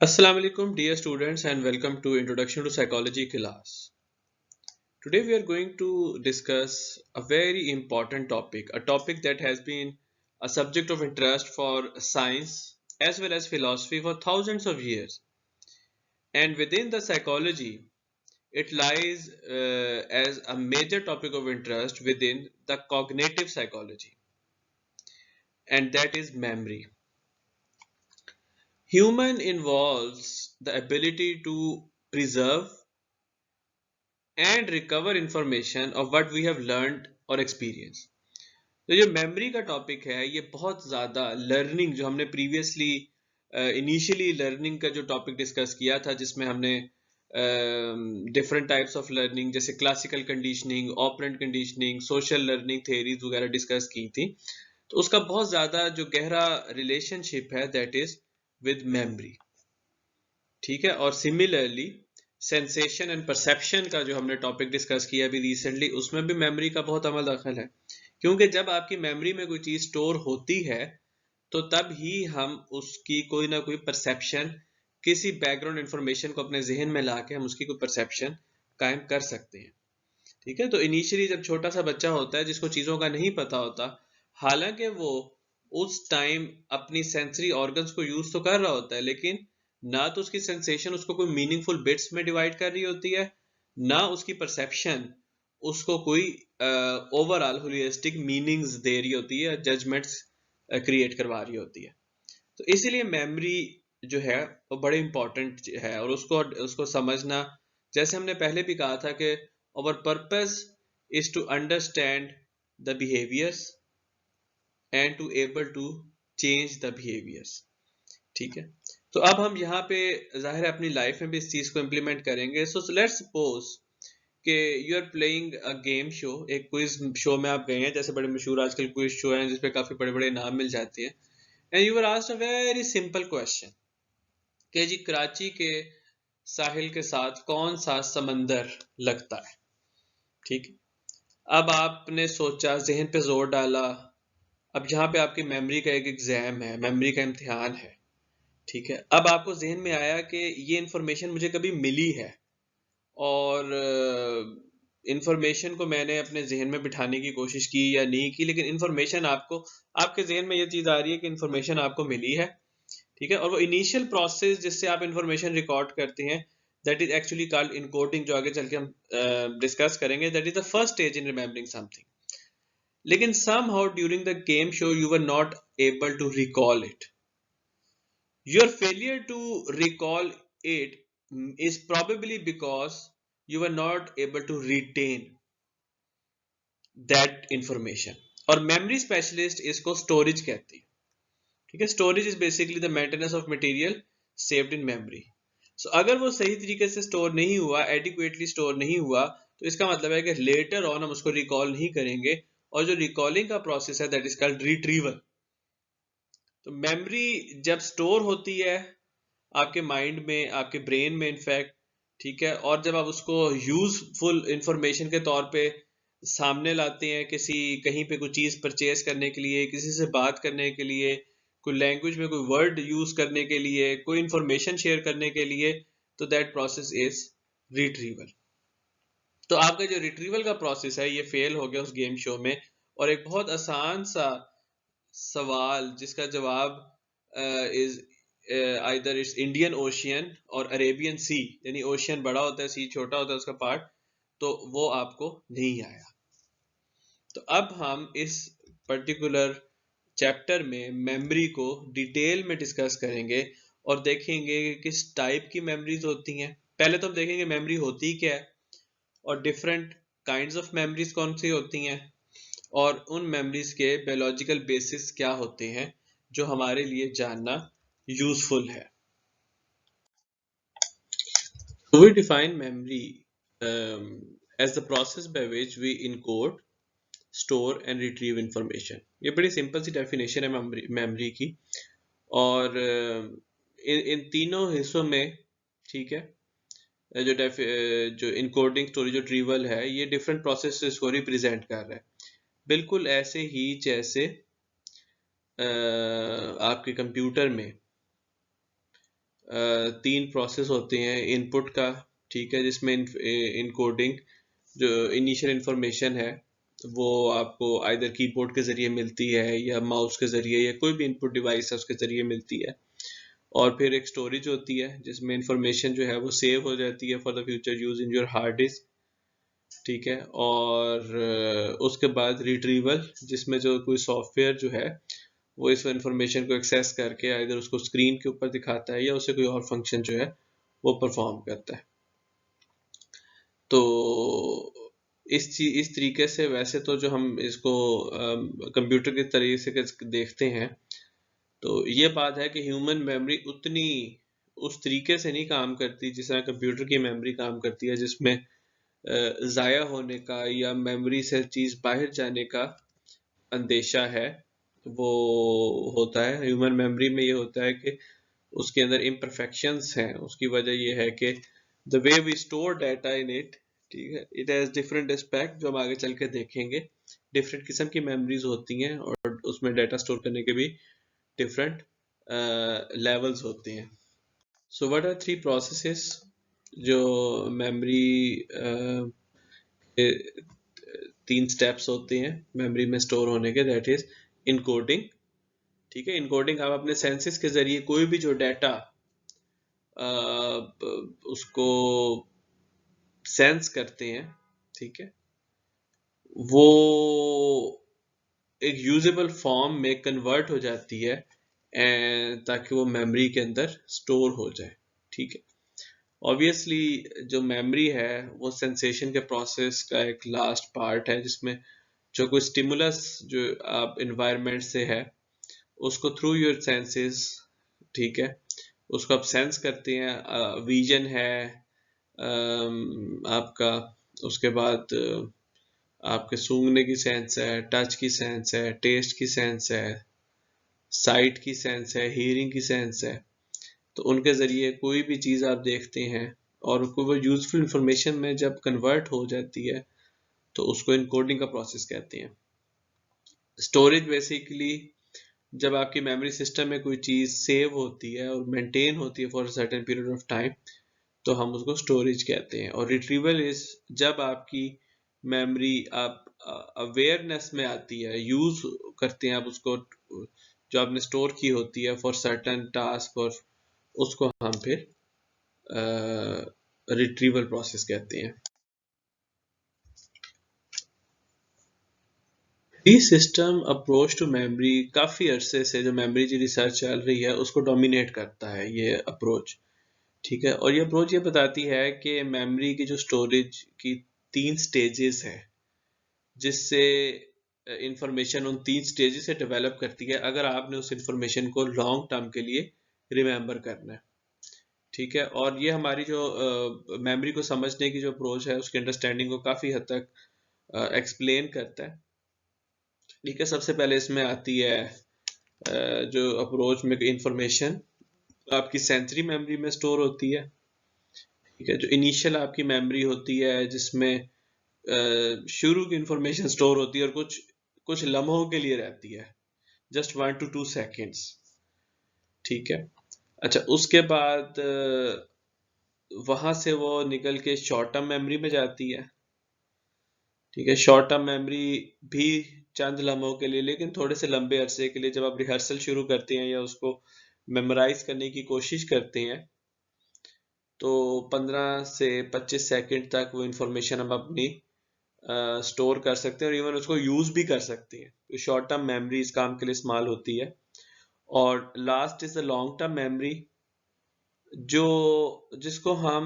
Assalamu alaikum dear students and welcome to Introduction to Psychology class. Today we are going to discuss a very important topic, a topic that has been a subject of interest for science as well as philosophy for thousands of years. And within the psychology, it lies as a major topic of interest within the cognitive psychology, and that is memory. Human involves the ability to preserve and recover information of what we have learned or experienced. तो जो memory का topic है ये बहुत ज़्यादा learning जो हमने previously initially learning का जो टॉपिक डिस्कस किया था जिसमें हमने डिफरेंट टाइप्स ऑफ लर्निंग जैसे classical conditioning operant conditioning social learning theories वगैरह डिस्कस की थी तो उसका बहुत ज़्यादा जो गहरा रिलेशनशिप है दैट इज विद मेमोरी। ठीक है, और सिमिलरली सेंसेशन एंड परसेप्शन का जो हमने टॉपिक डिस्कस किया अभी रिसेंटली उसमें भी मेमोरी का बहुत अमल दखल है, क्योंकि जब आपकी मेमोरी में कोई चीज स्टोर होती है तो तब ही हम उसकी कोई ना कोई परसेप्शन किसी बैकग्राउंड इंफॉर्मेशन को अपने जहन में ला के हम उसकी कोई परसेप्शन कायम कर सकते हैं। ठीक है, तो इनिशियली जब छोटा सा बच्चा होता है जिसको चीजों का नहीं पता होता, हालांकि वो उस टाइम अपनी सेंसरी ऑर्गन्स को यूज तो कर रहा होता है लेकिन ना तो उसकी सेंसेशन उसको कोई मीनिंगफुल बिट्स में डिवाइड कर रही होती है, ना उसकी परसेप्शन उसको कोई ओवरऑल होलिस्टिक मीनिंग्स दे रही होती है, जजमेंट्स क्रिएट करवा रही होती है। तो इसीलिए मेमोरी जो है वो बड़े इंपॉर्टेंट है और उसको उसको समझना, जैसे हमने पहले भी कहा था कि our purpose is to understand the behaviors and to able to change the behaviors। ठीक है, तो अब हम यहाँ पे जाहिर है अपनी लाइफ में भी इस चीज को इम्प्लीमेंट करेंगे। सो लेट्स सपोज कि you are playing a game show, एक क्विज शो में आप गए हैं, जैसे बड़े मशहूर आजकल क्विज शो हैं जिसपे काफी बड़े बड़े इनाम मिल जाते हैं, and you are asked a very simple question कि जी कराची के साहिल के साथ कौन सा समंदर लगता है। ठीक है, अब आपने सोचा, जहन पे जोर डाला, अब यहाँ पे आपकी मेमोरी का एक एग्जाम है, मेमोरी का इम्तिहान है। ठीक है, अब आपको जहन में आया कि ये इंफॉर्मेशन मुझे कभी मिली है और इंफॉर्मेशन को मैंने अपने जहन में बिठाने की कोशिश की या नहीं की, लेकिन इंफॉर्मेशन आपको, आपके जहन में ये चीज आ रही है कि इंफॉर्मेशन आपको मिली है। ठीक है, और वो इनिशियल प्रोसेस जिससे आप इंफॉर्मेशन रिकॉर्ड करते हैं that is actually called encoding, जो आगे चल के हम डिस्कस करेंगे, that is the first stage in remembering something. लेकिन somehow during the game show you were not able to recall it. Your failure to recall it is probably because you were not able to retain that information। और memory specialist इसको storage कहती है। ठीक है, storage is basically the maintenance of material saved in memory. So अगर वो सही तरीके से स्टोर नहीं हुआ, एडिक्वेटली स्टोर नहीं हुआ, तो इसका मतलब है कि लेटर ऑन हम उसको रिकॉल नहीं करेंगे, और जो रिकॉलिंग का प्रोसेस है दैट इज कॉल्ड रिट्रीवल। तो मेमोरी जब स्टोर होती है आपके माइंड में, आपके ब्रेन में इनफैक्ट, ठीक है, और जब आप उसको यूजफुल इंफॉर्मेशन के तौर पे सामने लाते हैं, किसी कहीं पे कोई चीज परचेज करने के लिए, किसी से बात करने के लिए, कोई लैंग्वेज में कोई वर्ड यूज करने के लिए, कोई इंफॉर्मेशन शेयर करने के लिए, तो दैट प्रोसेस इज रिट्रीवल। तो आपका जो रिट्रीवल का प्रोसेस है ये फेल हो गया उस गेम शो में, और एक बहुत आसान सा सवाल जिसका जवाब is either it's Indian ocean और अरेबियन सी, यानी ओशियन बड़ा होता है, सी छोटा होता है उसका पार्ट, तो वो आपको नहीं आया। तो अब हम इस पर्टिकुलर चैप्टर में मेमोरी को डिटेल में डिस्कस करेंगे और देखेंगे कि किस टाइप की मेमोरीज होती हैं। पहले तो हम देखेंगे मेमोरी होती क्या है और डिफरेंट काइंड्स ऑफ मेमोरीज कौन सी होती हैं, और उन मेमोरीज के बायोलॉजिकल बेसिस क्या होते हैं जो हमारे लिए जानना यूजफुल है। We define memory as the process by which we encode, store and retrieve information. ये बड़ी सिंपल सी डेफिनेशन है मेमोरी की, और इन तीनों हिस्सों में, ठीक है, जो इनकोडिंग स्टोरेज रिट्रीवल है ये डिफरेंट प्रोसेस को रिप्रेजेंट कर रहा है, बिल्कुल ऐसे ही जैसे आपके कंप्यूटर में तीन प्रोसेस होते हैं इनपुट का, ठीक है, जिसमें इनकोडिंग जो इनिशियल इंफॉर्मेशन है वो आपको आइदर कीबोर्ड के ज़रिए मिलती है या माउस के ज़रिए या कोई भी इनपुट डिवाइस है उसके ज़रिए मिलती है। और फिर एक स्टोरेज होती है जिसमें इंफॉर्मेशन जो है वो सेव हो जाती है for the future use in your hard disk, ठीक है। और उसके बाद रिट्रीवल, जिसमें जो कोई सॉफ्टवेयर जो है वो इस इंफॉर्मेशन को एक्सेस करके इधर उसको स्क्रीन के ऊपर दिखाता है या उसे कोई और फंक्शन जो है वो परफॉर्म करता है। तो इस तरीके से वैसे तो जो हम इसको कंप्यूटर के तरीके से देखते हैं, तो ये बात है कि ह्यूमन मेमोरी उतनी उस तरीके से नहीं काम करती जिस तरह कंप्यूटर की मेमोरी काम करती है, जिसमें ज़ाया होने का या मेमोरी से चीज़ बाहर जाने का अंदेशा है वो होता है। ह्यूमन मेमोरी में ये होता है कि उसके अंदर इम्परफेक्शंस हैं। उसकी वजह ये है कि the way we store data in it, ठीक है, इट हैज़ डिफरेंट एस्पेक्ट जो हम आगे चल के देखेंगे। डिफरेंट किस्म की मेमोरीज होती हैं और उसमें डाटा स्टोर करने के भी डिफरेंट लेवल्स होते हैं। So what are three processes जो मेमोरी के तीन स्टेप्स होते हैं मेमोरी में स्टोर होने के, दैट इज इनकोडिंग, ठीक है। इनकोडिंग आप अपने सेंसेस के जरिए कोई भी जो डाटा उसको सेंस करते हैं, ठीक है, वो एक यूजेबल फॉर्म में कन्वर्ट हो जाती है ताकि वो मेमोरी के अंदर स्टोर हो जाए, ठीक है। ऑब्वियसली जो मेमोरी है वो सेंसेशन के प्रोसेस का एक लास्ट पार्ट है, जिसमें जो कोई स्टिमुलस जो आप इन्वायरमेंट से है उसको थ्रू योर सेंसेस, ठीक है, उसको आप सेंस करते हैं। विजन है आपका, उसके बाद आपके सूंघने की सेंस है, टच की सेंस है, टेस्ट की सेंस है, साइट की सेंस है, हियरिंग की सेंस है। तो उनके ज़रिए कोई भी चीज़ आप देखते हैं और कोई वो यूज़फुल इंफॉर्मेशन में जब कन्वर्ट हो जाती है तो उसको इनकोडिंग का प्रोसेस कहते हैं। स्टोरेज बेसिकली जब आपकी मेमोरी सिस्टम में कोई चीज़ सेव होती है और मेंटेन होती है for certain period of time तो हम उसको स्टोरेज कहते हैं। और रिट्रीवल इज जब आपकी मेमोरी आप अवेयरनेस में आती है, यूज करते हैं आप उसको जो आपने स्टोर की होती है फॉर सर्टेन टास्क, और उसको हम फिर रिट्रीवल प्रोसेस कहते हैं। ये सिस्टम अप्रोच टू मेमोरी काफ़ी अरसे से जो मेमोरी की रिसर्च चल रही है उसको डोमिनेट करता है ये अप्रोच, ठीक है। और ये अप्रोच ये बताती है कि मेमोरी की जो स्टोरेज की तीन स्टेजेस है, जिससे इंफॉर्मेशन उन तीन स्टेजेस से डेवलप करती है अगर आपने उस इंफॉर्मेशन को लॉन्ग टर्म के लिए रिमेंबर करना है, ठीक है। और ये हमारी जो मेमोरी को समझने की जो अप्रोच है उसकी अंडरस्टैंडिंग को काफ़ी हद तक एक्सप्लेन करता है, ठीक है। सबसे पहले इसमें आती है जो अप्रोच में इंफॉर्मेशन आपकी सेंसरी मेमोरी में स्टोर होती है, ठीक है। जो इनिशियल आपकी मेमोरी होती है जिसमें शुरू की इंफॉर्मेशन स्टोर होती है और कुछ कुछ लम्हों के लिए रहती है, जस्ट 1 to 2 seconds, ठीक है। अच्छा, उसके बाद वहां से वो निकल के शॉर्ट टर्म मेमोरी में जाती है, ठीक है। शॉर्ट टर्म मेमोरी भी चंद लम्हों के लिए, लेकिन थोड़े से लंबे अरसे के लिए जब आप रिहर्सल शुरू करते हैं या उसको मेमोराइज करने की कोशिश करते हैं तो 15 से 25 सेकंड तक वो इंफॉर्मेशन हम अपनी स्टोर कर सकते हैं और इवन उसको यूज भी कर सकते हैं। तो शॉर्ट टर्म मेमोरी इस काम के लिए इस्तेमाल होती है। और last is the long term memory, जो जिसको हम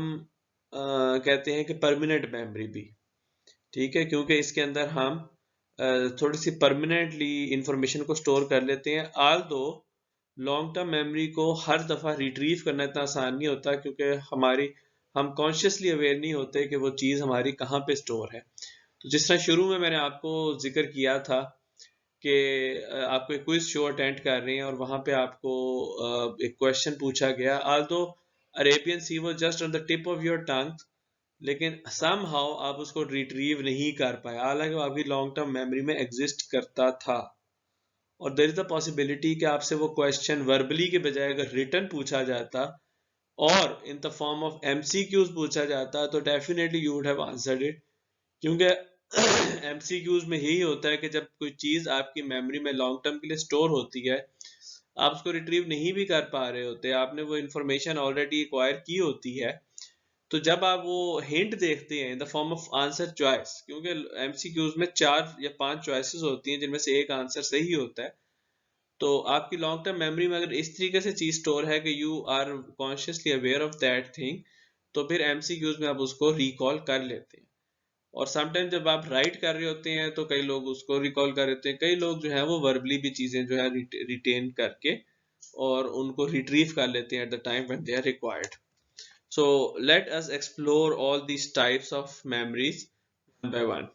कहते हैं कि परमानेंट मेमोरी भी, ठीक है, क्योंकि इसके अंदर हम थोड़ी सी परमानेंटली इंफॉर्मेशन को स्टोर कर लेते हैं। आल दो लॉन्ग टर्म मेमोरी को हर दफ़ा रिट्रीव करना इतना आसान नहीं होता, क्योंकि हम कॉन्शियसली अवेयर नहीं होते कि वो चीज़ हमारी कहाँ पे स्टोर है। तो जिस तरह शुरू में मैंने आपको जिक्र किया था कि आपको एक क्विज शो अटेंड कर रहे हैं और वहाँ पे आपको एक क्वेश्चन पूछा गया, Aldous Arabian she was just on the tip of your tongue, लेकिन समहाउ आप उसको रिट्रीव नहीं कर पाए, हालांकि वो आपकी लॉन्ग टर्म मेमोरी में एग्जिस्ट करता था। और देयर इज द पॉसिबिलिटी कि आपसे वो क्वेश्चन वर्बली के बजाय अगर रिटर्न पूछा जाता और in the form of MCQs पूछा जाता तो definitely you would have answered it, क्योंकि एमसीक्यूज में यही होता है कि जब कोई चीज आपकी मेमोरी में लॉन्ग टर्म के लिए स्टोर होती है, आप उसको रिट्रीव नहीं भी कर पा रहे होते, आपने वो इंफॉर्मेशन ऑलरेडी एक्वायर की होती है, तो जब आप वो हिंट देखते हैं in the form of answer choice, क्योंकि एमसीक्यूज में 4 या 5 चॉइसेस होती हैं जिनमें से एक आंसर सही होता है, तो आपकी लॉन्ग टर्म मेमोरी में अगर इस तरीके से चीज स्टोर है कि you are consciously aware of that thing, तो फिर एमसीक्यूज में आप उसको रिकॉल कर लेते हैं। और समटाइम जब आप राइट कर रहे होते हैं तो कई लोग उसको रिकॉल कर लेते हैं, कई लोग जो है वो वर्बली भी चीजें जो है रिटेन करके और उनको रिट्रीव कर लेते हैं at the time when they are required. So let us explore all these types of memories one by one.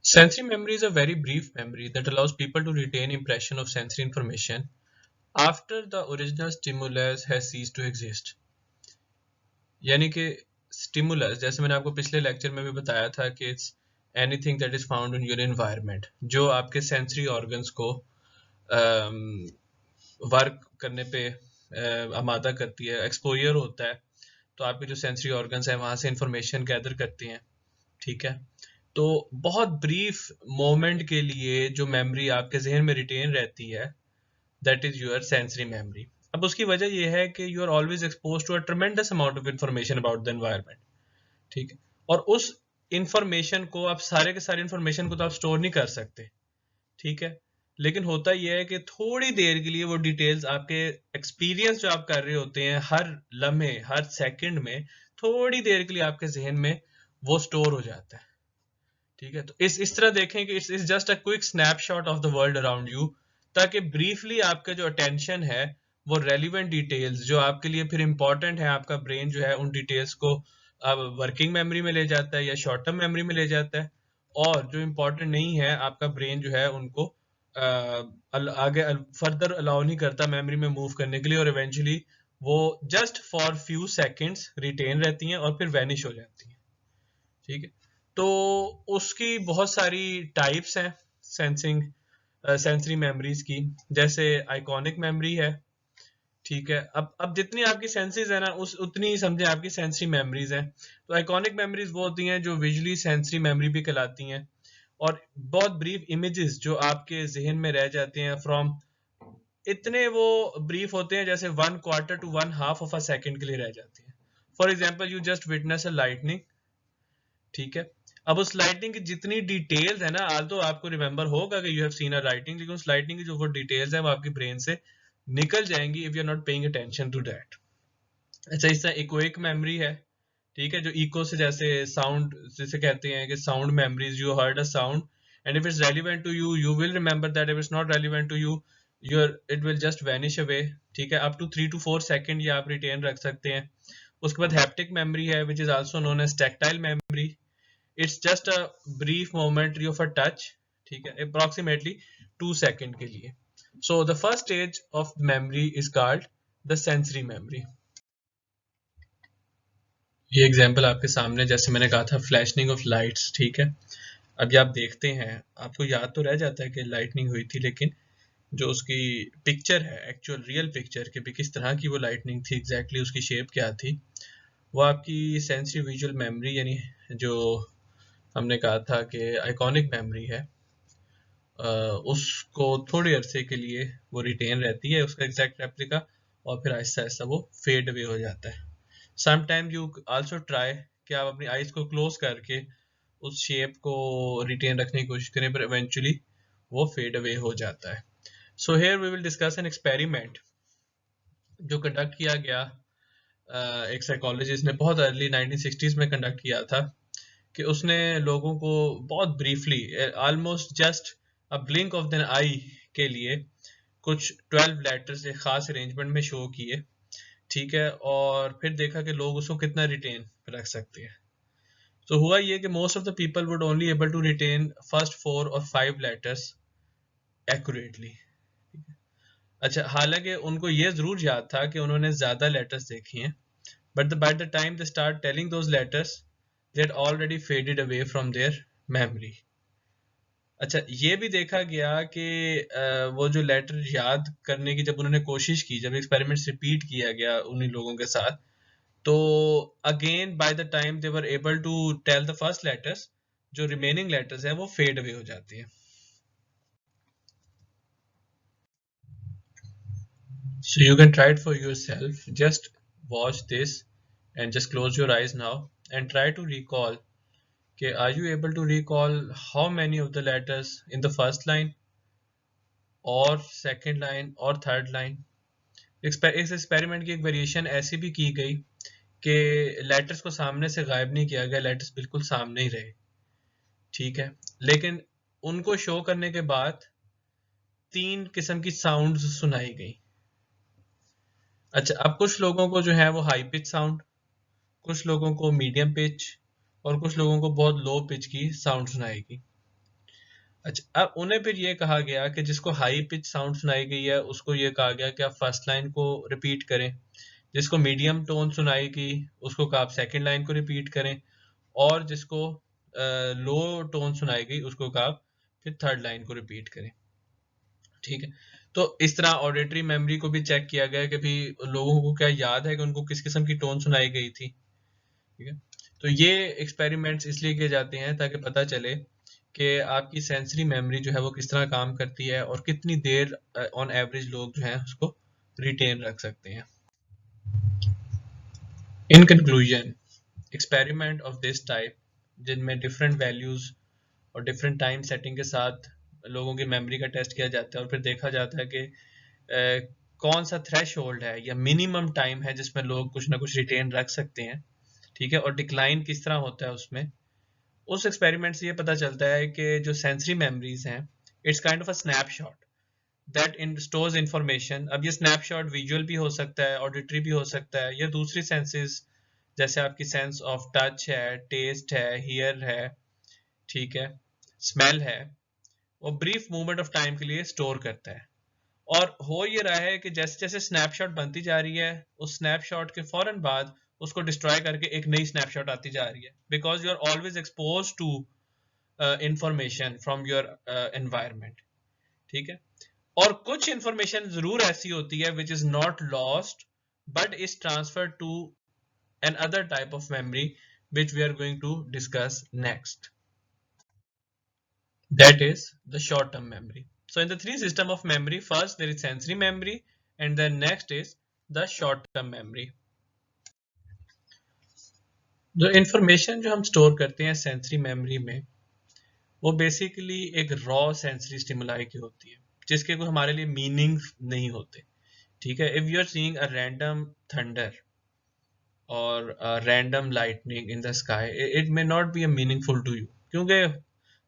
Sensory memory is a very brief memory that allows people to retain impression of sensory information after the original stimulus has ceased to exist. यानी कि stimulus, जैसे मैंने आपको पिछले lecture में भी बताया था कि it's anything that is found in your environment, जो आपके सेंसरी ऑर्गन्स को वर्क करने पे आमादा करती है, एक्सपोजर होता है, तो आपके जो सेंसरी ऑर्गन्स हैं वहाँ से इंफॉर्मेशन गैदर करती हैं, ठीक है। तो बहुत ब्रीफ मोमेंट के लिए जो मेमोरी आपके जहन में रिटेन रहती है, that is your sensory memory. अब उसकी वजह यह है कि you are always expose to a tremendous amount of information about the environment, ठीक है। और उस इंफॉर्मेशन को आप सारे के सारे इंफॉर्मेशन को तो आप स्टोर नहीं कर सकते, ठीक है। लेकिन होता यह है कि थोड़ी देर के लिए वो डिटेल्स आपके एक्सपीरियंस जो आप कर रहे होते हैं हर लम्हे हर सेकंड में, थोड़ी देर के लिए आपके जहन में वो स्टोर हो जाता है, ठीक है। तो इस तरह देखें कि it's just a quick snapshot of the world around you, ताकि ब्रीफली आपका जो अटेंशन है वो रेलिवेंट डिटेल्स जो आपके लिए फिर इंपॉर्टेंट है, आपका ब्रेन जो है उन डिटेल्स को वर्किंग मेमोरी में ले जाता है या शॉर्ट टर्म मेमोरी में ले जाता है, और जो इंपॉर्टेंट नहीं है आपका ब्रेन जो है उनको आगे फर्दर अलाउ नहीं करता मेमोरी में मूव करने के लिए, और इवेंचुअली वो just for few seconds retain रहती हैं और फिर वैनिश हो जाती हैं, ठीक है। तो उसकी बहुत सारी टाइप्स हैं सेंसरी मेमोरीज की, जैसे आइकॉनिक मेमोरी है, ठीक है। अब जितनी आपकी सेंसेस है ना उस उतनी ही समझे आपकी सेंसरी मेमोरीज हैं। तो आइकॉनिक मेमोरीज वो होती हैं जो विजुअली सेंसरी मेमोरी भी कहलाती हैं, और बहुत ब्रीफ इमेजेस जो आपके जहन में रह जाते हैं फ्रॉम, इतने वो ब्रीफ होते हैं जैसे 1/4 to 1/2 ऑफ अ सेकंड के लिए रह जाती हैं। For example, you just witness a lightning, ठीक है। अब उस लाइटनिंग की जितनी डिटेल्स है ना, आज तो आपको रिमेंबर होगा कि you have seen a lightning, लेकिन उस लाइटनिंग की जो वो डिटेल्स है वो आपकी ब्रेन से निकल जाएंगी if you are not paying attention to that. अच्छा, इस तरह इकोइक मेमोरी है, ठीक है, जो इको से जैसे साउंड जिसे कहते हैं कि sound memories, you heard a sound and if it's relevant to you you will remember that, if it's not relevant to you your it will just vanish away, ठीक है। अप टू 3 to 4 सेकंड ये आप retain रख सकते हैं। उसके बाद haptic memory है which is also known as tactile memory. It's just a brief momentary of a touch, ठीक है, अप्रोक्सीमेटली 2 सेकंड के लिए। So the first stage of memory is called the sensory memory. ये एग्जांपल आपके सामने, जैसे मैंने कहा था, फ्लैशनिंग ऑफ लाइट्स, ठीक है। अभी आप देखते हैं, आपको याद तो रह जाता है कि लाइटनिंग हुई थी, लेकिन जो उसकी पिक्चर है, एक्चुअल रियल पिक्चर कि भी किस तरह की वो लाइटनिंग थी, एग्जैक्टली उसकी शेप क्या थी, वो आपकी सेंसरी विजुअल मेमोरी, यानी जो हमने कहा था कि आइकॉनिक मेमोरी है, उसको थोड़े अरसे के लिए वो रिटेन रहती है, उसका एग्जैक्ट रेप्लिका, और फिर आहिस्ता आहिस्ता वो फेड अवे हो जाता है। समटाइम यू आल्सो ट्राई कि आप अपनी आइज को क्लोज करके उस शेप को रिटेन रखने की कोशिश करें, पर इवेंचुअली वो फेड अवे हो जाता है। So here we will discuss an experiment जो कंडक्ट किया गया एक साइकोलॉजिस्ट ने बहुत अर्ली 1960s में कंडक्ट किया था, कि उसने लोगों को बहुत briefly, almost just a blink of an eye के लिए कुछ 12 लेटर्स एक खास अरेंजमेंट में शो किए, ठीक है, और फिर देखा कि लोग उसको कितना रिटेन रख सकते हैं। तो हुआ ये कि most of the people would only able to retain first 4 or 5 letters accurately. अच्छा, हालांकि उनको ये जरूर याद था कि उन्होंने ज्यादा लेटर्स देखी हैं, but by the time they start telling those letters they had already faded away from their memory. अच्छा, ये भी देखा गया कि वो जो लेटर याद करने की जब उन्होंने कोशिश की, जब एक्सपेरिमेंट्स रिपीट किया गया उन्हीं लोगों के साथ, तो again by the time they were able to tell the first letters, जो रिमेनिंग लेटर्स हैं वो फेड अवे हो जाती हैं. So you can try it for yourself. Just watch this and just close your eyes now and try to recall. Okay, are you able to recall how many of the letters in the first line or second line or third line? इस experiment की एक variation ऐसी भी की गई कि letters को सामने से गायब नहीं किया गया, लेटर्स बिल्कुल सामने ही रहे. ठीक है, लेकिन उनको शो करने के बाद 3 किस्म की साउंड्स सुनाई गई. अच्छा, अब कुछ लोगों को जो है वो हाई पिच साउंड, कुछ लोगों को मीडियम पिच और कुछ लोगों को बहुत लो पिच की साउंड सुनाएगी. अच्छा, अब उन्हें फिर ये कहा गया कि जिसको हाई पिच साउंड सुनाई गई है उसको ये कहा गया कि आप फर्स्ट लाइन को रिपीट करें, जिसको मीडियम टोन सुनाएगी उसको कहा आप सेकंड लाइन को रिपीट करें, और जिसको लो टोन सुनाएगी उसको कहा आप फिर थर्ड लाइन को रिपीट करें. ठीक है, तो इस तरह ऑडिटरी मेमोरी को भी चेक किया गया कि भी लोगों को क्या याद है कि उनको किस किस्म की टोन सुनाई गई थी. ठीक है, तो ये एक्सपेरिमेंट्स इसलिए किए जाते हैं ताकि पता चले कि आपकी सेंसरी मेमोरी जो है वो किस तरह काम करती है और कितनी देर ऑन एवरेज लोग जो है उसको रिटेन रख सकते हैं. In conclusion, experiment of this type जिनमें डिफरेंट वैल्यूज और डिफरेंट टाइम सेटिंग के साथ लोगों की मेमोरी का टेस्ट किया जाता है और फिर देखा जाता है कि कौन सा थ्रेश होल्ड है या मिनिमम टाइम है जिसमें लोग कुछ ना कुछ रिटेन रख सकते हैं. ठीक है, और डिक्लाइन किस तरह होता है उसमें. उस एक्सपेरिमेंट से ये पता चलता है कि जो सेंसरी मेमोरीज हैं, it's kind of a snapshot that in stores information. अब ये स्नैपशॉट विजुअल भी हो सकता है, ऑडिटरी भी हो सकता है, या दूसरी सेंसेस जैसे आपकी सेंस ऑफ टच है, टेस्ट है, हियर है, ठीक है, स्मेल है, वो ब्रीफ मोमेंट ऑफ टाइम के लिए स्टोर करता है. और हो ये रहा है कि जैसे जैसे स्नैपशॉट बनती जा रही है, उस स्नैपशॉट के फौरन बाद उसको डिस्ट्रॉय करके एक नई स्नैपशॉट आती जा रही है, because you are always expose to information from your environment. ठीक है, और कुछ इंफॉर्मेशन जरूर ऐसी होती है which is not lost but is transfer to another type of memory which we are going to discuss next. That is the short term memory. So in the three system of memory, first there is sensory memory and then next is the short term memory. जो information जो हम store करते हैं sensory memory में, वो basically एक raw sensory stimuli की होती है जिसके कोई हमारे लिए मीनिंग नहीं होते. ठीक है, if you are seeing a random thunder और random lightning in the sky, it may not be a meaningful to you, क्योंकि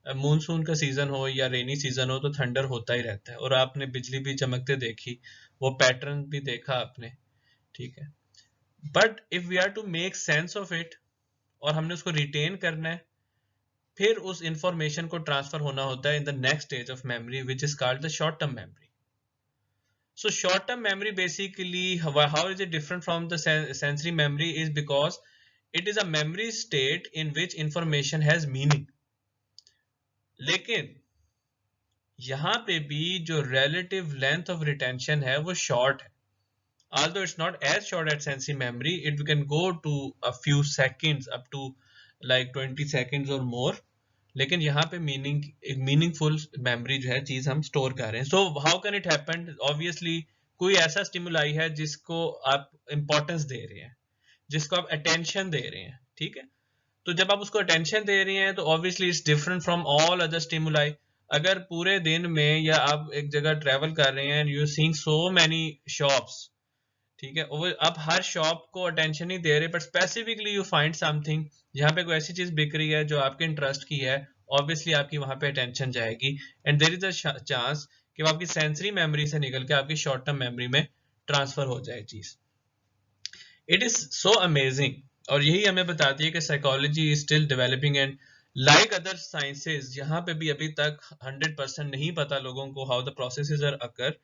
मानसून का सीजन हो या रेनी सीजन हो तो थंडर होता ही रहता है, और आपने बिजली भी चमकते देखी, वो पैटर्न भी देखा आपने. ठीक है, but if we are to make sense of it और हमने उसको रिटेन करना है, फिर उस इंफॉर्मेशन को ट्रांसफर होना होता है in the next stage of memory which is called the short term memory. So short term memory basically, how is it different from the sensory memory, is because it is a memory state in which information has meaning. लेकिन यहाँ पे भी जो relative length of retention है वो short है. Although it's not as short as sensory memory, it can go to a few seconds, up to like 20 seconds or more. लेकिन यहाँ पे मीनिंगफुल मेमोरी जो है चीज हम स्टोर कर रहे हैं. So how can it happen? Obviously कोई ऐसा स्टिमुलाई है जिसको आप इंपॉर्टेंस दे रहे हैं, जिसको आप अटेंशन दे रहे हैं. ठीक है, तो जब आप उसको अटेंशन दे रहे हैं तो obviously it's different from all other stimuli. अगर पूरे दिन में या आप एक जगह ट्रेवल कर रहे हैं, you are seeing so many shops, ठीक है, वो आप हर शॉप को अटेंशन नहीं दे रहे, but specifically you find something जहां पे कोई ऐसी चीज बिक रही है जो आपके इंटरेस्ट की है, ऑब्वियसली आपकी वहां पे अटेंशन जाएगी, and there is a chance कि वो आपकी सेंसरी मेमोरी से निकल के आपकी शॉर्ट टर्म मेमोरी में ट्रांसफर हो जाए चीज. इट इज सो अमेजिंग, और यही हमें बताती है कि psychology is still developing, and like other sciences यहाँ पे भी अभी तक 100% नहीं पता लोगों को how the processes are occur.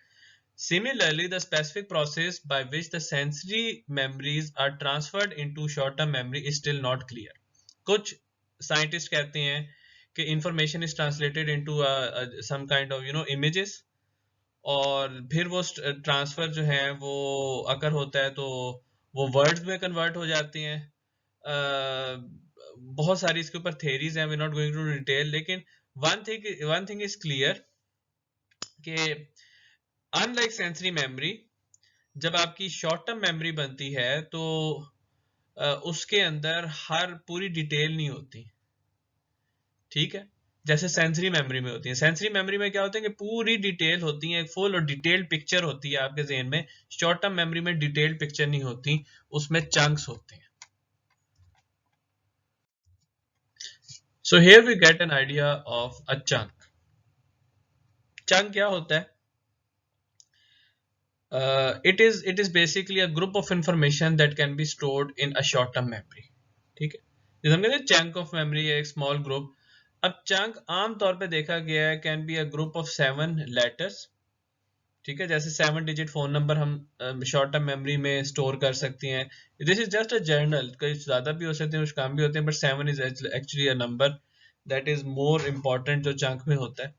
Similarly, the specific process by which the sensory memories are transferred into short-term memory is still not clear. कुछ साइंटिस्ट कहते हैं कि information is translated into some kind of images, और फिर वो transfer जो है वो अगर होता है तो वो वर्ड्स में कन्वर्ट हो जाती हैं। बहुत सारी इसके ऊपर थेरीज हैं, we not going to detail, लेकिन वन थिंग इज क्लियर कि अनलाइक सेंसरी मेमोरी, जब आपकी शॉर्ट टर्म मेमोरी बनती है तो उसके अंदर हर पूरी डिटेल नहीं होती, ठीक है, जैसे सेंसरी मेमोरी में होती है। सेंसरी मेमोरी में क्या होता है कि पूरी डिटेल होती है, एक फुल और डिटेल्ड पिक्चर होती है आपके ज़हन में। शॉर्ट टर्म मेमोरी में डिटेल्ड पिक्चर नहीं होती, उसमें चंक्स होते हैं। So here we get an idea of a chunk. Chunk क्या होता है? It is basically a group of information that can be stored in a short term memory, ठीक है, जैसे हम कहते हैं चंक ऑफ मेमोरी है एक स्मॉल ग्रुप। अब चंक आम तौर पे देखा गया है can be a group of 7 letters, ठीक है, जैसे 7 डिजिट फोन नंबर हम शॉर्ट टर्म मेमोरी में स्टोर कर सकते हैं। This is just a journal, कई ज्यादा भी हो सकते हैं, कुछ कम भी होते हैं, but 7 is actually a number that is more important जो चंक में होता है।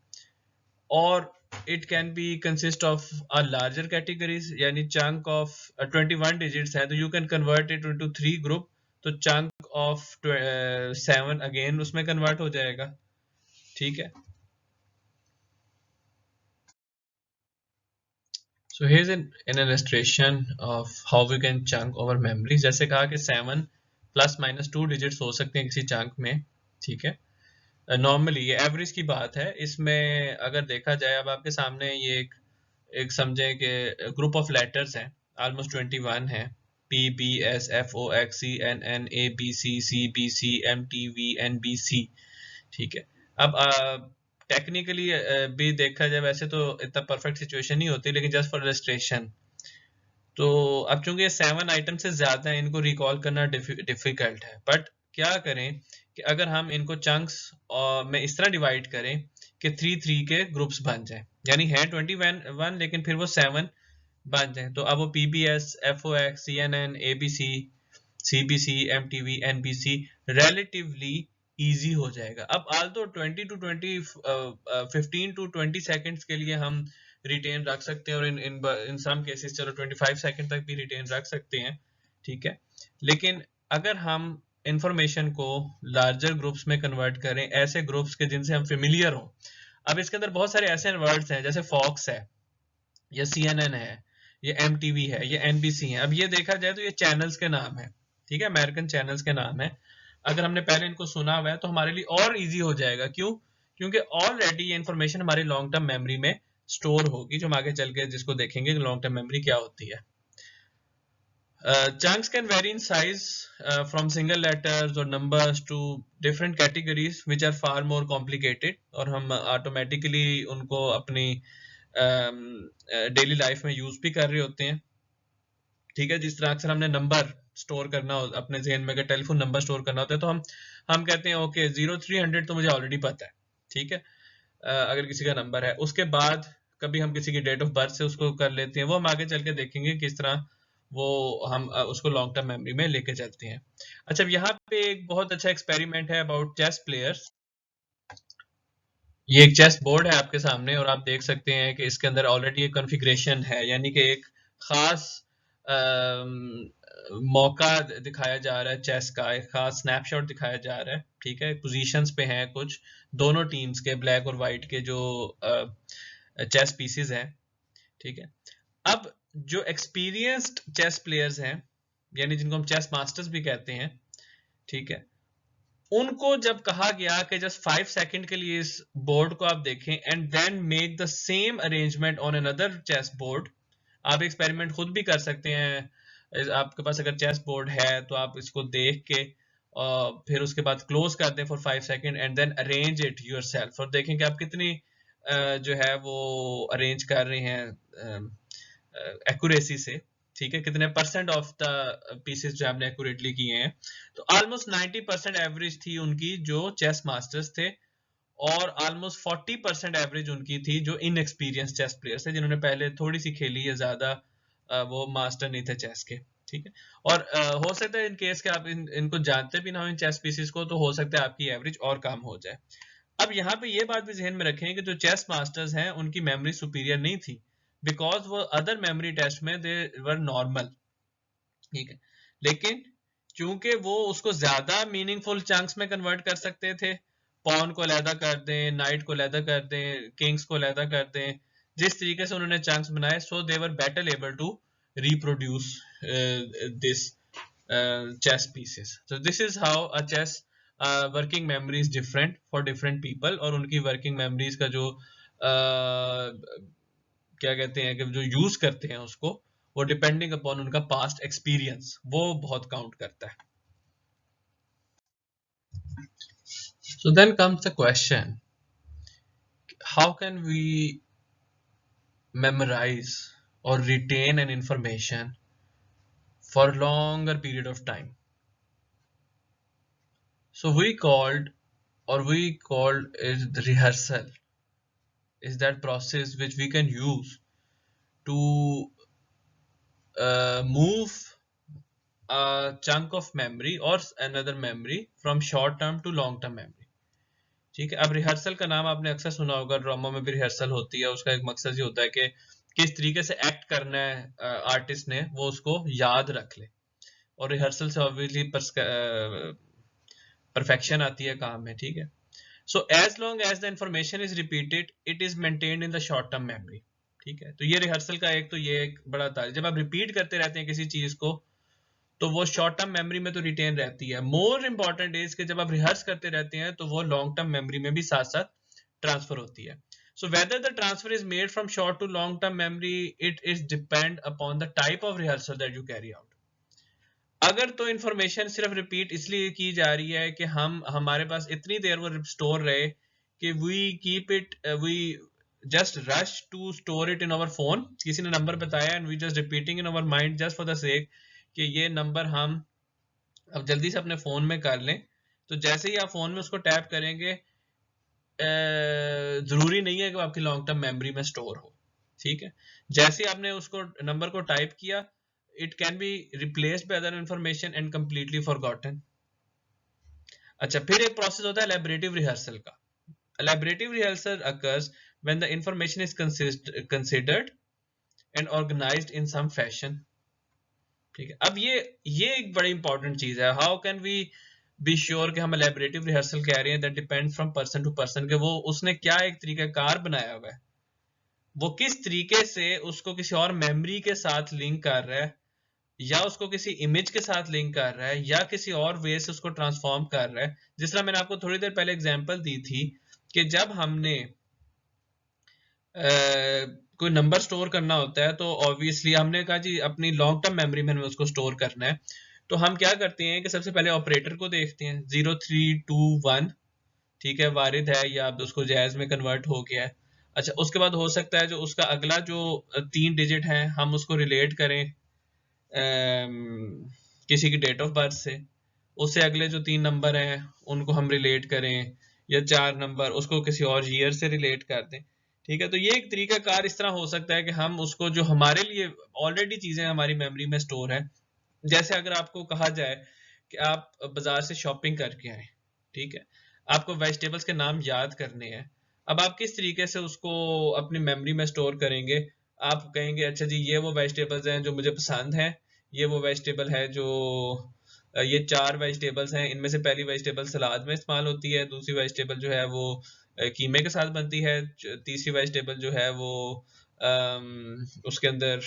और it can be consist of a larger categories, यानी chunk of 21 digits है तो you can convert it into 3 group, तो chunk of 7 again उसमें convert हो जाएगा, ठीक है। So here's an illustration of how we can chunk our memories। जैसे कहा कि 7 प्लस माइनस 2 डिजिट्स हो सकते हैं किसी चंक में, ठीक है। नॉर्मली ये एवरेज की बात है, इसमें अगर देखा जाए, अब आपके सामने ये एक समझे कि ग्रुप ऑफ लेटर्स हैं, ऑलमोस्ट 21 है, P B S F O X C N N A B C B C M T V N B C, ठीक है। अब टेक्निकली भी देखा जाए वैसे तो इतना परफेक्ट सिचुएशन नहीं होती, लेकिन जस्ट फॉर इलस्ट्रेशन, तो अब चूंकि 7 आइटम से ज्यादा है, इनको रिकॉल करना डिफिकल्ट है, बट क्या करें कि अगर हम इनको चंक्स में इस तरह डिवाइड करें कि 3-3 के ग्रुप्स बन जाए, यानी है 21 लेकिन फिर वो 7 बन जाए, तो अब वो P B S F O X C N N A B C B C M T V N B C relatively easy हो जाएगा। अब आल तो 15 टू 20 सेकेंड्स के लिए हम रिटेन रख सकते हैं, और इन सम केसेस चलो 25 सेकंड तक भी रिटेन रख सकते हैं, ठीक है। लेकिन अगर हम इंफॉर्मेशन को लार्जर ग्रुप्स में कन्वर्ट करें, ऐसे ग्रुप्स के जिनसे हम फेमिलियर हो, अब इसके अंदर बहुत सारे ऐसे वर्ड्स हैं जैसे फॉक्स है, या CNN है, ये MTV है, ये NBC है। अब ये देखा जाए तो ये चैनल्स के नाम है, ठीक है, अमेरिकन चैनल्स के नाम है। अगर हमने पहले इनको सुना हुआ है तो हमारे लिए और इजी हो जाएगा, क्यों? क्योंकि ऑलरेडी ये इंफॉर्मेशन हमारी लॉन्ग टर्म मेमोरी में स्टोर होगी, जो हम आगे चल के जिसको देखेंगे लॉन्ग टर्म मेमोरी क्या होती है। Chunks can vary in size from single letters or numbers to different categories which are far more complicated, और हम automatically उनको अपनी डेली लाइफ में यूज भी कर रहे होते हैं, ठीक है। जिस तरह अक्सर हमने नंबर स्टोर करना हो अपने जहन में, अगर टेलीफोन नंबर स्टोर करना होता है तो हम कहते हैं ओके 0300 तो मुझे ऑलरेडी पता है, ठीक है। अगर किसी का नंबर है, उसके बाद कभी हम किसी की डेट ऑफ बर्थ से उसको कर लेते हैं, वो हम आगे चल के देखेंगे किस तरह वो हम उसको लॉन्ग टर्म मेमोरी में लेके चलते हैं। अच्छा, यहाँ पे एक बहुत अच्छा एक्सपेरिमेंट है अबाउट चेस प्लेयर्स। ये एक चेस बोर्ड है आपके सामने, और आप देख सकते हैं कि इसके अंदर ऑलरेडी एक कॉन्फ़िगरेशन है, यानी कि एक खास मौका दिखाया जा रहा है चेस का, एक खास स्नैपशॉट दिखाया जा रहा है, ठीक है। पोजीशंस पे हैं कुछ दोनों टीम्स के, ब्लैक और वाइट के जो चेस पीसेस हैं, ठीक है। अब जो एक्सपीरियंस्ड चेस प्लेयर्स हैं, यानी जिनको हम चेस मास्टर्स भी कहते हैं, ठीक है, उनको जब कहा गया कि जस्ट 5 सेकंड के लिए इस बोर्ड को आप देखें and then make the same arrangement on another chess board. आप एक्सपेरिमेंट खुद भी कर सकते हैं, आपके पास अगर चेस बोर्ड है तो आप इसको देख के फिर उसके बाद क्लोज कर दें for 5 second and then arrange it yourself, और देखें कि आप कितनी जो है वो अरेंज कर रहे हैं एक्यूरेसी से, ठीक है, कितने परसेंट ऑफ द पीसेस जो आपने एक्यूरेटली किए हैं। तो ऑलमोस्ट 90% एवरेज थी उनकी जो चेस मास्टर्स थे, और ऑलमोस्ट 40% एवरेज उनकी थी जो इनएक्सपीरियंस चेस प्लेयर्स थे, जिन्होंने पहले थोड़ी सी खेली है, ज्यादा वो मास्टर नहीं थे चेस के, ठीक है। और हो सकता है इन केस के आप इनको जानते भी ना हो इन चेस पीसेस को, तो हो सकता है आपकी एवरेज और कम हो जाए। अब यहाँ पे ये बात भी जहन में रखें कि जो चेस मास्टर्स हैं उनकी मेमोरी सुपीरियर नहीं थी, बिकॉज वो अदर मेमोरी टेस्ट में दे वर नॉर्मल, ठीक है। लेकिन चूंकि वो उसको ज्यादा मीनिंगफुल चंक्स में कन्वर्ट कर सकते थे, पॉन को अलहदा कर दें, नाइट को अलहदा कर दें, किंग्स को अलहदा कर दें, जिस तरीके से उन्होंने चंक्स बनाए, so they were better able to reproduce this chess pieces. So this is how a chess working memory is different for different people, और उनकी working memories का जो क्या कहते हैं कि जो यूज करते हैं उसको, वो डिपेंडिंग अपॉन उनका पास्ट एक्सपीरियंस वो बहुत काउंट करता है. So then comes the question, how can we memorize or retain an information for longer period of time? So we called is the rehearsal, is that process which we can use to move a chunk of memory or another memory from short term to long term memory. ठीक है. अब rehearsal का नाम आपने अक्सर सुना होगा, drama में भी रिहर्सल होती है. उसका एक मकसद ये होता है कि किस तरीके से एक्ट करना है आर्टिस्ट ने, वो उसको याद रख ले. और रिहर्सल से ऑब्वियसली परफेक्शन आती है काम में, ठीक है. So as long as the information is repeated, it is maintained in the short term memory. ठीक है. तो ये रिहर्सल का एक तो ये एक बड़ा तारीफ, जब आप रिपीट करते रहते हैं किसी चीज को तो वो शॉर्ट टर्म मेमोरी में तो रिटेन रहती है. मोर इंपॉर्टेंट इज कि जब आप रिहर्स करते रहते हैं तो वो लॉन्ग टर्म मेमोरी में भी साथ साथ ट्रांसफर होती है. So whether the transfer is made from short to long term memory, it is depend upon the type of rehearsal that you carry out. अगर तो इंफॉर्मेशन सिर्फ रिपीट इसलिए की जा रही है कि हमारे पास इतनी देर वो स्टोर रहे कि we just rush to store it in our phone, किसी ने नंबर बताया and we just repeating in our mind just for the sake कि ये नंबर हम अब जल्दी से अपने फोन में कर लें. तो जैसे ही आप फोन में उसको टैप करेंगे, जरूरी नहीं है कि वो आपकी लॉन्ग टर्म मेमोरी में स्टोर हो. ठीक है. जैसे आपने उसको नंबर को टाइप किया, it can be replaced by other information and completely forgotten. अच्छा, फिर एक प्रोसेस होता है elaborative rehearsal का. Elaborative rehearsal occurs when the information is considered and organized in some fashion. ठीक है. अब ये एक बड़ी इंपॉर्टेंट चीज है. How can we be sure कि हम elaborative rehearsal कह रहे हैं, that depends from person to person, कि वो उसने क्या एक तरीकाकार बनाया हुआ है, वो किस तरीके से उसको किसी और मेमोरी के साथ लिंक कर रहा है, या उसको किसी इमेज के साथ लिंक कर रहा है, या किसी और वे से उसको ट्रांसफॉर्म कर रहा है. जिस तरह मैंने आपको थोड़ी देर पहले एग्जांपल दी थी कि जब हमने कोई नंबर स्टोर करना होता है तो ऑब्वियसली हमने कहा जी अपनी लॉन्ग टर्म मेमोरी में हमें उसको स्टोर करना है. तो हम क्या करते हैं कि सबसे पहले ऑपरेटर को देखते हैं, 0321, ठीक है, वारिद है या उसको जैज में कन्वर्ट हो गया है. अच्छा, उसके बाद हो सकता है जो उसका अगला जो 3 डिजिट है हम उसको रिलेट करें किसी की डेट ऑफ बर्थ से, उससे अगले जो 3 नंबर हैं उनको हम रिलेट करें, या 4 नंबर उसको किसी और ईयर से रिलेट कर दें. ठीक है. तो ये एक तरीका कार इस तरह हो सकता है कि हम उसको जो हमारे लिए ऑलरेडी चीजें हमारी मेमोरी में स्टोर है, जैसे अगर आपको कहा जाए कि आप बाजार से शॉपिंग करके आए, ठीक है, आपको वेजिटेबल्स के नाम याद करने हैं. अब आप किस तरीके से उसको अपनी मेमोरी में स्टोर करेंगे? आप कहेंगे अच्छा जी ये वो वेजिटेबल्स हैं जो मुझे पसंद हैं, ये वो वेजिटेबल है जो ये 4 वेजिटेबल्स हैं, इनमें से पहली वेजिटेबल सलाद में इस्तेमाल होती है, दूसरी वेजिटेबल जो है वो कीमे के साथ बनती है, तीसरी वेजिटेबल जो है वो उसके अंदर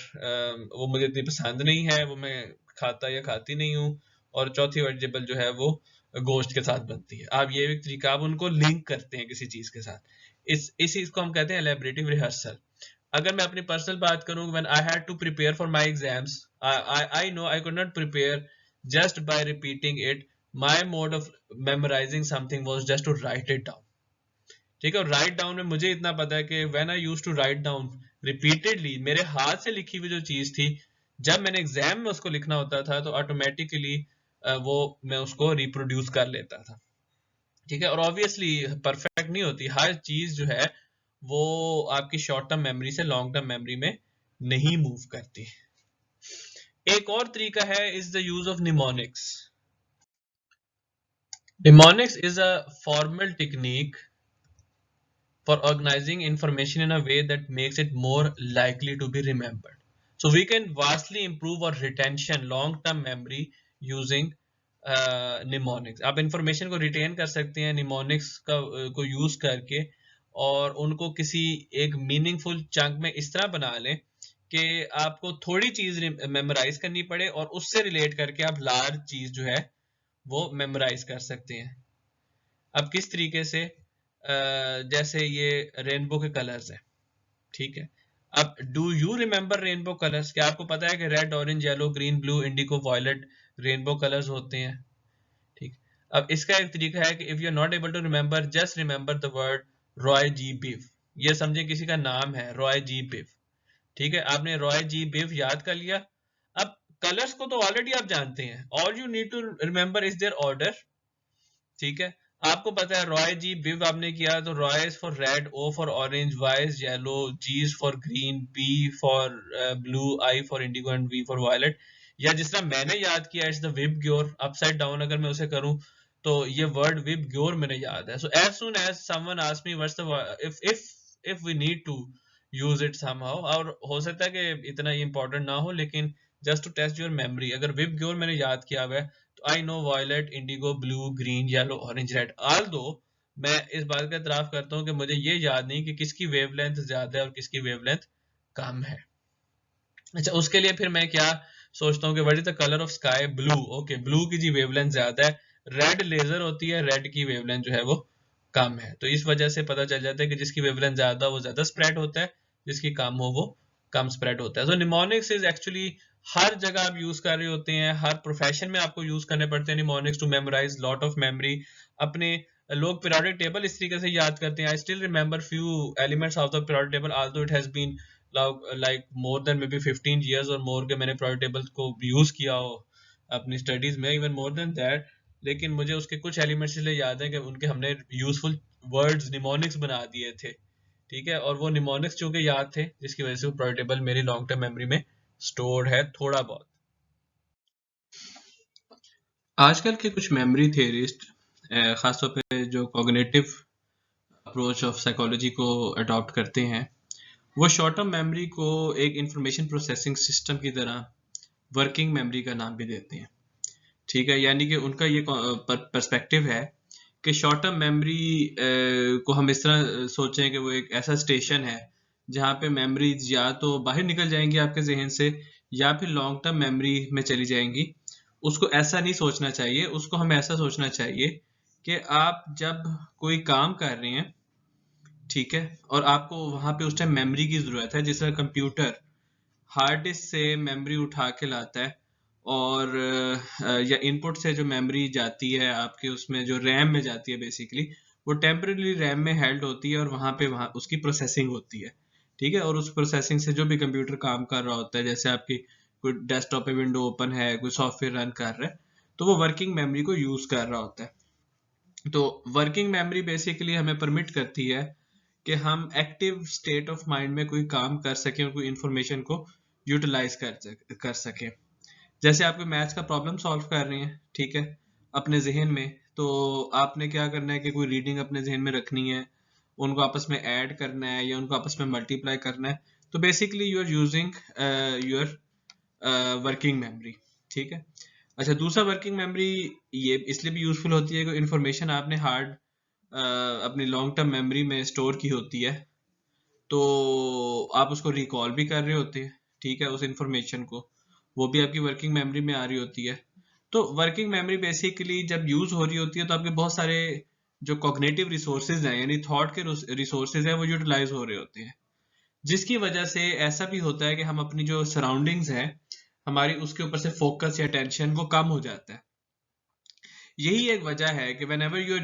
वो मुझे इतनी पसंद नहीं है, वो मैं खाता या खाती नहीं हूँ, और चौथी वेजिटेबल जो है वो गोश्त के साथ बनती है. आप ये एक तरीका, आप उनको लिंक करते हैं किसी चीज के साथ. इस चीज को हम कहते हैं elaborative rehearsal. अगर मैं अपनी पर्सनल बात करूं, when I had to prepare for my exams, I know I could not prepare just by repeating it. My mode of memorizing something was just to write it down. ठीक है. और write down में मुझे इतना पता है कि when I used to write down repeatedly, मेरे हाथ से लिखी हुई जो चीज थी, जब मैंने एग्जाम में उसको लिखना होता था तो ऑटोमेटिकली वो मैं उसको रिप्रोड्यूस कर लेता था. ठीक है. और ऑब्वियसली परफेक्ट नहीं होती हर चीज जो है, वो आपकी शॉर्ट टर्म मेमोरी से लॉन्ग टर्म मेमोरी में नहीं मूव करती. एक और तरीका है is the use of mnemonics. Mnemonics is a formal technique for organizing information in a way that makes it more likely to be remembered. So we can vastly improve our retention, long-term memory using mnemonics. आप information को retain कर सकते हैं mnemonics का को use करके, और उनको किसी एक मीनिंगफुल चंक में इस तरह बना लें कि आपको थोड़ी चीज मेमोराइज करनी पड़े और उससे रिलेट करके आप लार्ज चीज जो है वो मेमोराइज कर सकते हैं. अब किस तरीके से, जैसे ये रेनबो के कलर्स हैं, ठीक है. अब do you remember rainbow colours? क्या आपको पता है कि red, orange, yellow, green, blue, indigo, violet rainbow colours होते हैं? ठीक. अब इसका एक तरीका है कि if you are not able to remember, just remember the word Roy G Biv. ये समझे किसी का नाम है रॉय जी बिव, ठीक है. आपने रॉय जी बिव याद कर लिया. अब कलर्स को तो ऑलरेडी आप जानते हैं, all you need to remember is their order, ठीक है. आपको पता है रॉय जी बिव आपने किया तो Roy is for red, O for orange, Y is yellow, G is for green, B for blue, I for indigo and V for violet. या जिस तरह मैंने याद किया it's the VIBGYOR, upside down अगर मैं उसे करूं तो ये वर्ड विब ग्योर मेरे याद है. So as soon as someone asks me what's the, if we need to use it somehow, और हो सकता है कि इतना ये इंपॉर्टेंट ना हो, लेकिन just to test your memory, अगर विब ग्योर मैंने याद किया हुआ है तो I know violet, indigo, blue, green, yellow, orange, red. Although मैं इस बात का इतराफ करता हूं कि मुझे ये याद नहीं कि किसकी वेवलेंथ ज्यादा है और किसकी वेवलेंथ कम है. अच्छा, उसके लिए फिर मैं क्या सोचता हूँ कि what is the colour of sky? Blue. Okay, blue की जी वेवलेंथ ज्यादा है, रेड लेजर होती है, रेड की वेवलेंथ जो है वो कम है. तो इस वजह से पता चल जाता है कि जिसकी वेवलेंथ ज्यादा वो ज्यादा स्प्रेड होता है, जिसकी कम हो वो कम स्प्रेड होता है. सो निमोनिक्स इज एक्चुअली हर जगह आप यूज कर रहे होते हैं, हर प्रोफेशन में आपको यूज करने पड़ते हैं mnemonics to memorize lot of memory. अपने लोग पीरियोडिक टेबल इस तरीके से याद करते हैं. I still remember few elements of the periodic table although it has been like more than maybe 15 years और more के मैंने पीरियोडिक टेबल को यूज किया हो अपनी स्टडीज में, इवन मोर देन दैट. लेकिन मुझे उसके कुछ एलिमेंट्स इसलिए याद है कि उनके हमने यूजफुल वर्ड्स निमोनिक्स बना दिए थे, ठीक है. और वो निमोनिक्स चूंकि याद थे, जिसकी वजह से वो पीरियोडिक टेबल मेरी लॉन्ग टर्म मेमोरी में स्टोर्ड है थोड़ा बहुत. आजकल के कुछ मेमोरी थियरिस्ट, खासतौर पे जो कॉग्निटिव अप्रोच ऑफ साइकोलॉजी को अडॉप्ट करते हैं, वो शॉर्ट टर्म मेमोरी को एक इंफॉर्मेशन प्रोसेसिंग सिस्टम की तरह वर्किंग मेमोरी का नाम भी देते हैं, ठीक है. यानी कि उनका ये पर्सपेक्टिव है कि शॉर्ट टर्म मेमोरी को हम इस तरह सोचें कि वो एक ऐसा स्टेशन है जहाँ पे मेमोरीज या तो बाहर निकल जाएंगी आपके जहन से या फिर लॉन्ग टर्म मेमोरी में चली जाएंगी. उसको ऐसा नहीं सोचना चाहिए, उसको हमें ऐसा सोचना चाहिए कि आप जब कोई काम कर रहे हैं, ठीक है, और आपको वहां पे उस टाइम मेमोरी की जरूरत है, जिस तरह कंप्यूटर हार्ड डिस्क से मेमोरी उठा के लाता है और या इनपुट से जो मेमोरी जाती है आपके उसमें जो रैम में जाती है, बेसिकली वो टेम्पररी रैम में हेल्ड होती है और वहां उसकी प्रोसेसिंग होती है, ठीक है. और उस प्रोसेसिंग से जो भी कंप्यूटर काम कर रहा होता है, जैसे आपकी कोई डेस्कटॉप पे विंडो ओपन है, कोई सॉफ्टवेयर रन कर रहा है, तो वो वर्किंग मेमोरी को यूज कर रहा होता है. तो वर्किंग मेमोरी बेसिकली हमें परमिट करती है कि हम एक्टिव स्टेट ऑफ माइंड में कोई काम कर सकें और कोई इंफॉर्मेशन को यूटिलाइज कर सकें. जैसे आप कोई मैथ्स का प्रॉब्लम सॉल्व कर रहे हैं, ठीक है, अपने जहन में, तो आपने क्या करना है कि कोई रीडिंग अपने जहन में रखनी है, उनको आपस में ऐड करना है या उनको आपस में मल्टीप्लाई करना है. तो basically you are using your working memory, ठीक है. अच्छा, दूसरा वर्किंग मेमोरी ये इसलिए भी यूजफुल होती है कि इंफॉर्मेशन आपने हार्ड अपनी लॉन्ग टर्म मेमोरी में स्टोर की होती है, तो आप उसको रिकॉल भी कर रहे होते हैं, ठीक है, उस इंफॉर्मेशन को, वो भी आपकी वर्किंग मेमोरी में आ रही होती है. तो वर्किंग मेमोरी बेसिकली जब यूज हो रही होती है तो आपके बहुत सारे जो कॉग्निटिव रिसोर्सेज हैं, यानी थॉट के रिसोर्सेज हैं, वो यूटिलाइज हो रहे होते हैं, जिसकी वजह से ऐसा भी होता है कि हम अपनी जो सराउंडिंग्स हैं हमारी, उसके ऊपर से फोकस या टेंशन को कम हो जाता है. यही एक वजह है कि whenever you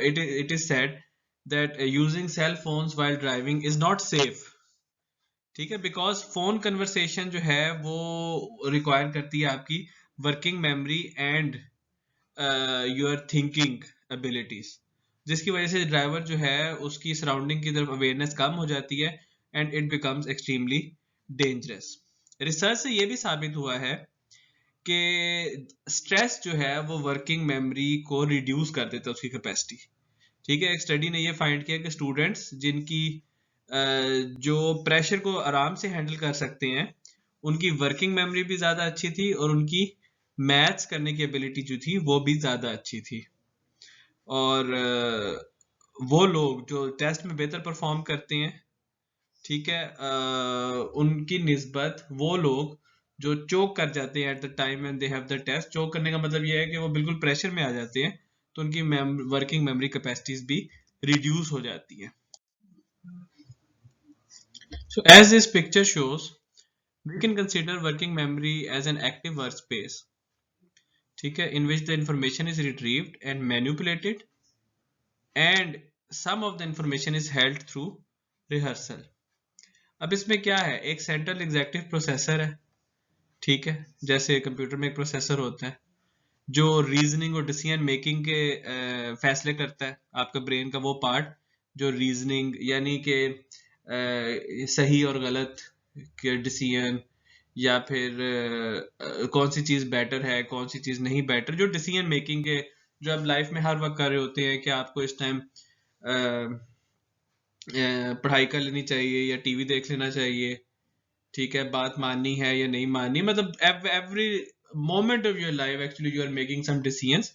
it is said that using cell phones while driving is not safe, ठीक है, बिकॉज फोन कन्वर्सेशन जो है वो रिक्वायर करती है आपकी working memory and your thinking abilities, जिसकी वजह से ड्राइवर जो है उसकी सराउंडिंग की तरफ अवेयरनेस कम हो जाती है and it becomes extremely dangerous. Research से ये भी साबित हुआ है कि स्ट्रेस जो है वो वर्किंग मेमोरी को रिड्यूस कर देता है, उसकी कैपेसिटी, ठीक है, एक स्टडी ने ये फाइंड किया कि स्टूडेंट्स जिनकी जो प्रेशर को आराम से हैंडल कर सकते हैं, उनकी वर्किंग मेमोरी भी ज़्यादा अच्छी थी और उनकी मैथ्स करने की एबिलिटी जो थी वो भी ज़्यादा अच्छी थी। और वो लोग जो टेस्ट में बेहतर परफॉर्म करते हैं, ठीक है, उनकी निस्बत वो लोग जो चोक कर जाते हैं at the time when they have the test. Choke करने का मतलब ये है कि वो बिल्कुल प्रेशर में आ जाते हैं, तो उनकी वर्किंग मेमोरी कैपेसिटीज भी रिड्यूस हो जाती हैं। So as this picture shows, we can consider working memory as an active workspace, ठीक है, in which the information is retrieved and manipulated and some of the information is held through rehearsal. अब इसमें क्या है, एक central executive processor है, ठीक है, जैसे कंप्यूटर में एक प्रोसेसर होता है जो रीजनिंग और डिसीजन मेकिंग के फैसले करता है। आपका ब्रेन का वो पार्ट जो रीजनिंग यानी कि सही और गलत के डिसीजन, या फिर कौन सी चीज़ बेटर है कौन सी चीज़ नहीं बेटर, जो डिसीजन मेकिंग के, जो आप लाइफ में हर वक्त कर रहे होते हैं कि आपको इस टाइम पढ़ाई कर लेनी चाहिए या टीवी देख लेना चाहिए, ठीक है, बात माननी है या नहीं माननी, मतलब every moment of your life actually you are making some decisions.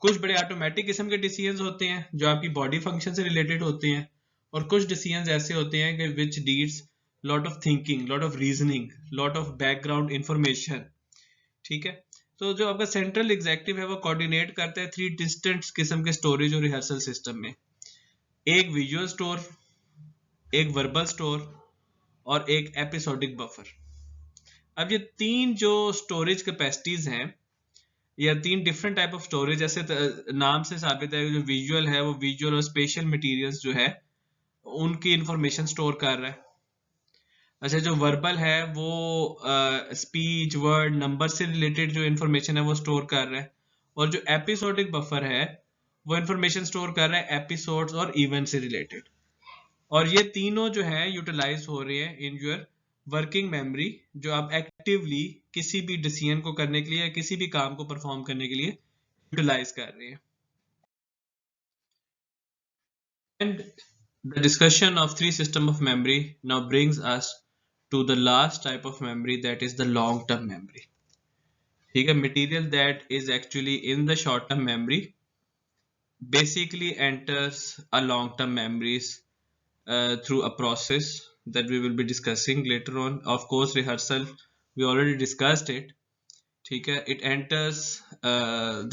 कुछ बड़े ऑटोमेटिक किस्म के डिसीजंस होते हैं जो आपकी बॉडी फंक्शन से रिलेटेड होते हैं, और कुछ डिसीजंस ऐसे होते हैं कि which needs lot of thinking, lot of reasoning, lot of background information, ठीक है। तो जो आपका सेंट्रल एग्जीक्यूटिव है वो कोऑर्डिनेट करता है थ्री डिस्टेंट किस्म के स्टोरेज और रिहर्सल सिस्टम में, एक विजुअल स्टोर, एक वर्बल स्टोर और एक एपिसोडिक बफर। अब ये तीन जो स्टोरेज कैपेसिटीज हैं, या तीन डिफरेंट टाइप ऑफ स्टोरेज, जैसे नाम से साबित है, जो विजुअल है वो विजुअल और स्पेशल मटेरियल्स जो है उनकी इंफॉर्मेशन स्टोर कर रहा है। अच्छा, जो वर्बल है वो स्पीच, वर्ड, नंबर से रिलेटेड जो इंफॉर्मेशन है वो स्टोर कर रहा है, और जो एपिसोडिक बफर है वो इंफॉर्मेशन स्टोर कर रहा है एपिसोड्स और इवेंट से रिलेटेड। और ये तीनों जो है यूटिलाइज हो रहे हैं इन योर वर्किंग मेमोरी, जो आप एक्टिवली किसी भी डिसीजन को करने के लिए या किसी भी काम को परफॉर्म करने के लिए यूटिलाइज कर रहे हैं। And the discussion of three system of memory now brings us to the last type of memory, that is the long term memory. ठीक है, material that is actually in the short term memory basically enters a long term memories through a process that we will be discussing later on. Of course, rehearsal, we already discussed it. ठीक है, it enters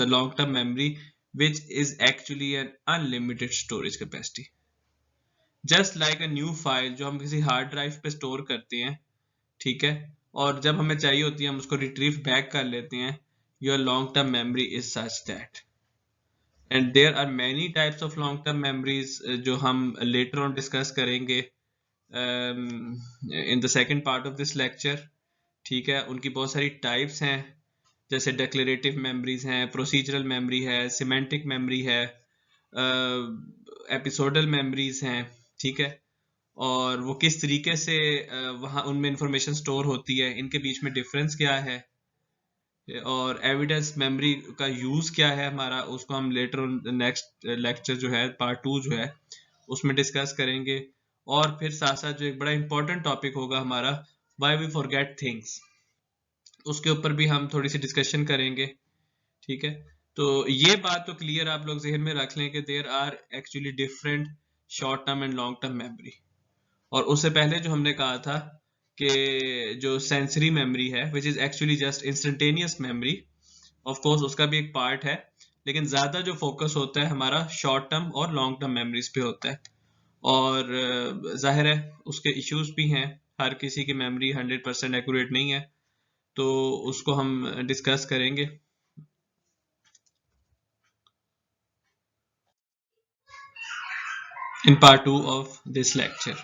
the long term memory which is actually an unlimited storage capacity, just like a new file जो हम किसी hard drive पे store करते हैं, ठीक है, और जब हमें चाहिए होती है हम उसको रिट्रीव बैक कर लेते हैं। Your long term memory is such that, and there are many types of long term memories जो हम लेटर ऑन डिस्कस करेंगे in the second part of this lecture. ठीक है, उनकी बहुत सारी टाइप्स हैं, जैसे डेक्लेरेटिव मेमोरीज हैं, प्रोसीजरल मेमोरी है, सिमेंटिक मेमोरी है, एपिसोडल मेमोरीज हैं, ठीक है, और वो किस तरीके से वहाँ उनमें इंफॉर्मेशन स्टोर होती है, इनके बीच में डिफरेंस क्या है, और एविडेंस मेमोरी का यूज क्या है हमारा, उसको हम लेटर नेक्स्ट लेक्चर जो है पार्ट 2 जो है उसमें डिस्कस करेंगे। और फिर साथ साथ जो एक बड़ा इंपॉर्टेंट टॉपिक होगा हमारा, व्हाई वी फॉरगेट थिंग्स, उसके ऊपर भी हम थोड़ी सी डिस्कशन करेंगे। ठीक है, तो ये बात तो क्लियर आप लोग जहन में रख लें कि there are actually different short term and long term memory. और उससे पहले जो हमने कहा था कि जो सेंसरी मेमोरी है which is actually just instantaneous memory, of course उसका भी एक पार्ट है, लेकिन ज्यादा जो फोकस होता है हमारा शॉर्ट टर्म और लॉन्ग टर्म मेमोरीज पे होता है। और जाहिर है उसके इश्यूज भी हैं, हर किसी की मेमोरी 100% एक्यूरेट नहीं है, तो उसको हम डिस्कस करेंगे। in part 2 of this lecture.